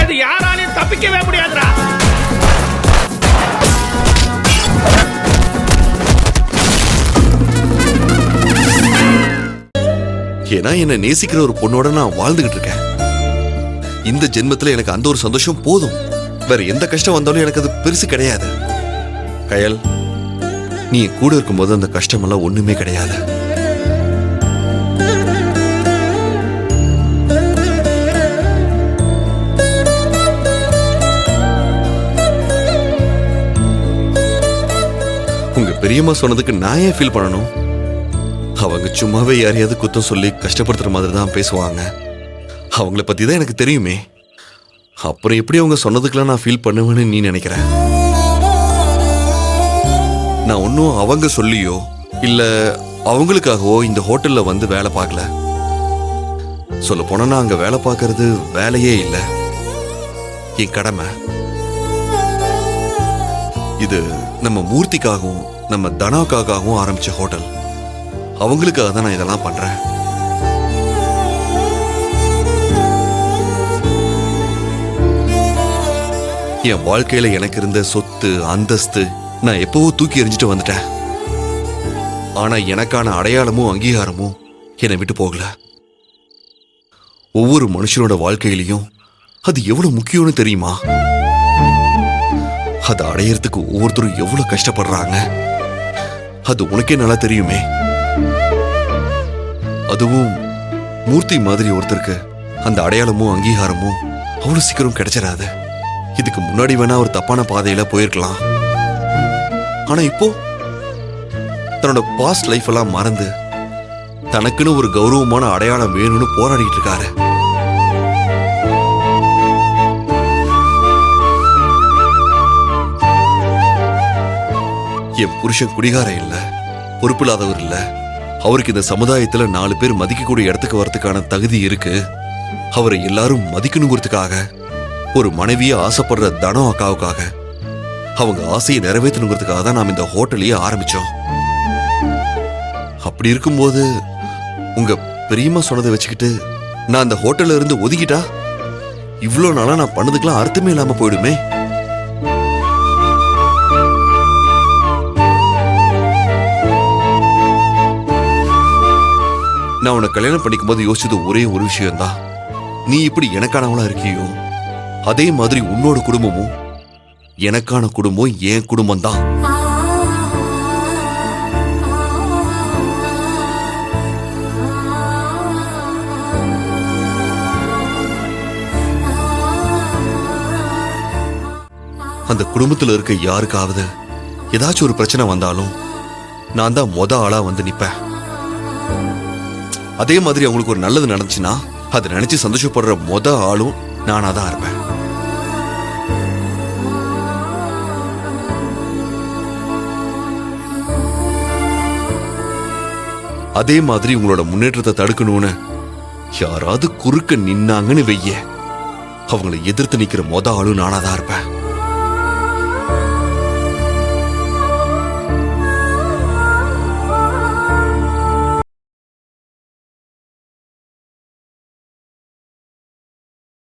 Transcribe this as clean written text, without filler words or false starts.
இருந்து யாராலையும் தப்பிக்கவே முடியாதுடா. ஏன்னா என்ன நேசிக்கிற ஒரு பொண்ணோட நான் வாழ்ந்துகிட்டு இருக்கேன். இந்த ஜென்மத்துல எனக்கு அந்த ஒரு சந்தோஷம் போதும். வேற எந்த கஷ்டம் வந்தாலும் எனக்கு அது பெருசு கிடையாது. கயல், நீ கூட இருக்கும்போது அந்த கஷ்டமெல்லாம் ஒண்ணுமே கிடையாது. உங்க பெரியம்மா சொன்னதுக்கு நான் ஏன் ஃபீல் பண்ணணும்? அவங்க சும்மாவே யாரையாவது குத்தம் சொல்லி கஷ்டப்படுத்துற மாதிரி தான் பேசுவாங்க. அவங்கள பத்தி தான் எனக்கு தெரியுமே. அப்புறம் எப்படி அவங்க சொன்னதுக்கெல்லாம் நான் ஃபீல் பண்ணுவேன்னு நீ நினைக்கிற? நான் ஒன்னும் அவங்க சொல்லியோ இல்ல அவங்களுக்காகவோ இந்த ஹோட்டல்ல வந்து வேலை பார்க்கல. சொல்ல போனா நான் அங்க வேலை பார்க்கறது வேலையே இல்லை, என் கடமை. இது நம்ம மூர்த்திக்காகவும் நம்ம தனாக்காகவும் ஆரம்பிச்ச ஹோட்டல். அவங்களுக்காக தான் நான் இதெல்லாம் பண்றேன். என் வாழ்க்கையில எனக்கு இருந்த சொத்து அந்தஸ்து நான் எப்பவோ தூக்கி எறிஞ்சிட்டு வந்துட்டேன். ஆனா எனக்கான அடையாளமும் அங்கீகாரமும் என்னை விட்டு போகல. ஒவ்வொரு மனுஷனோட வாழ்க்கையிலையும் அது எவ்வளவு முக்கியம்னு தெரியுமா? அதை அடையறதுக்கு ஒவ்வொருத்தரும் எவ்வளவு கஷ்டப்படுறாங்க அது உனக்கே நல்லா தெரியுமே. அதுவும் மூர்த்தி மாதிரி ஒருத்தருக்கு அந்த அடையாளமும் அங்கீகாரமும் அவ்வளவு சீக்கிரம் கிடைச்சிடாது. இதுக்கு முன்னாடி வேணா ஒரு தப்பான பாதையில போயிருக்கலாம். ஆனா இப்போ தன்னோட பாஸ்ட் லைஃப் எல்லாம் மறந்து தனக்குன்னு ஒரு கௌரவமான அடையாளம் வேணும்னு போராடிட்டு இருக்காரு. என் புருஷன் குடிகாரம் இல்ல, பொறுப்பில்லாதவர் இல்ல. அவருக்கு இந்த சமுதாயத்துல 4 பேர் மதிக்கக்கூடிய இடத்துக்கு வரதுக்கான தகுதி இருக்கு. அவரை எல்லாரும் மதிக்கணுங்கிறதுக்காக ஒரு மனைவிய ஆசைப்படுற தனம் அக்காவுக்காக அவங்க ஆசையை நிறைவேற்றணுங்கிறதுக்காக தான் நாம் இந்த ஹோட்டலையே ஆரம்பிச்சோம். அப்படி இருக்கும்போது உங்க பெரியம்மா சொன்னதை வச்சுக்கிட்டு நான் அந்த ஹோட்டல்ல இருந்து ஒதுக்கிட்டா இவ்வளவு நாளா நான் பண்ணதுக்கெல்லாம் அர்த்தமே இல்லாம போயிடுமே. நான் உன்னை கல்யாணம் பண்ணிக்கும் போது யோசிச்சது ஒரே ஒரு விஷயம்தான். நீ இப்படி எனக்கானவளா இருக்கியோ அதே மாதிரி உன்னோட குடும்பமும் எனக்கான குடும்பம் என் குடும்பம் தான். அந்த குடும்பத்துல இருக்க யாருக்காவது ஏதாச்சும் ஒரு பிரச்சனை வந்தாலும் நான் தான் மொத ஆளா வந்து நிப்பேன். அதே மாதிரி அவங்களுக்கு ஒரு நல்லது நடந்துச்சுன்னா அதை நினைச்சு சந்தோஷப்படுற மொத ஆளும் நானா தான் இருப்பேன். அதே மாதிரி உங்களோட முன்னேற்றத்தை தடுக்கணும்னு யாராவது குறுக்க நின்னாங்கன்னு வெய்ய அவங்களை எதிர்த்து நிக்கிற மொத ஆளும் நானா தான் இருப்பேன்.